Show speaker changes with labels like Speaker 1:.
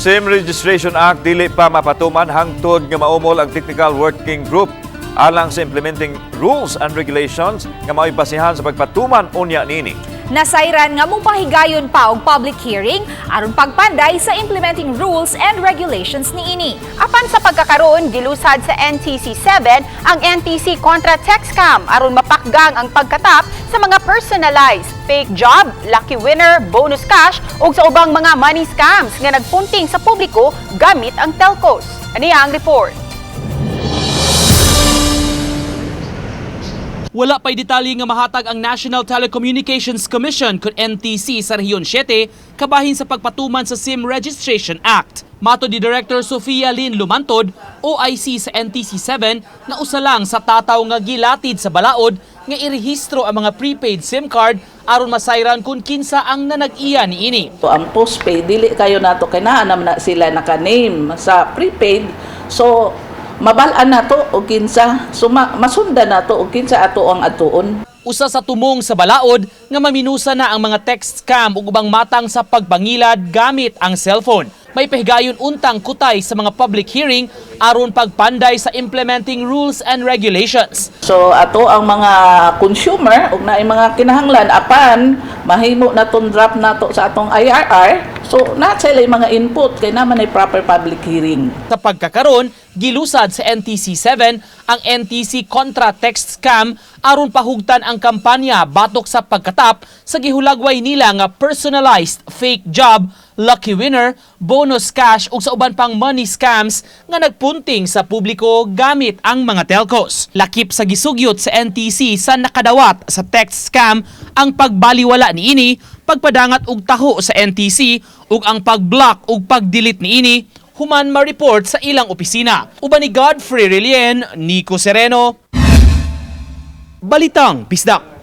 Speaker 1: SIM Registration Act dili pa mapatuman hangtod nga maumol ang Technical Working Group alang sa implementing rules and regulations nga mao'y basihan sa pagpatuman unya niini.
Speaker 2: Nasayran nga mupahigayon pa og public hearing aron pagpanday sa implementing rules and regulations niini.
Speaker 3: Apan sa pagkakaroon, gilusad sa NTC 7 ang NTC kontra tech scam aron mapakgang ang pagkatap sa mga personalized fake job, lucky winner, bonus cash ug sa ubang mga money scams nga nagpunting sa publiko gamit ang telcos. Aniya ang report.
Speaker 4: Wala pa'y detalye nga mahatag ang National Telecommunications Commission kung NTC sa Rehiyon 7 kabahin sa pagpatuman sa SIM Registration Act. Mato ni Director Sofia Lynn Lumantod, OIC sa NTC 7, na usa lang sa tataw nga gilatid sa balaod nga irehistro ang mga prepaid SIM card aron masayran kung kinsa ang nanag-iya niini.
Speaker 5: So, ang postpaid, dili kayo nato kay naa naman na sila naka-name sa prepaid. So, mabalaan na to o kinsa, so masunda na to o kinsa ato ang atuon.
Speaker 4: Usa sa tumong sa balaod nga maminusa na ang mga text scam ug ubang matang sa pagpangilad gamit ang cellphone. May pahigayon untang kutay sa mga public hearing aron pagpanday sa implementing rules and regulations.
Speaker 5: So ato ang mga consumer ug naay mga kinahanglan apan mahimo naton draft nato sa atong IRR. So na sila mga input kay naman ay proper public hearing.
Speaker 4: Sa pagkakaroon, gilusad sa NTC 7 ang NTC kontra text scam aron pahugtan ang kampanya batok sa pagkatap sa gihulagway nila nga personalized fake job, lucky winner, bonus cash ug sa uban pang money scams nga nagpunting sa publiko gamit ang mga telcos. Lakip sa gisugyot sa NTC sa nakadawat sa text scam ang pagbaliwala niini, pagpadangat og taho sa NTC ug ang pag-block ug pag-delete niini human ma-report sa ilang opisina. Uban ni Godfrey Relien, Nico Sereno, Balitang Bisdak.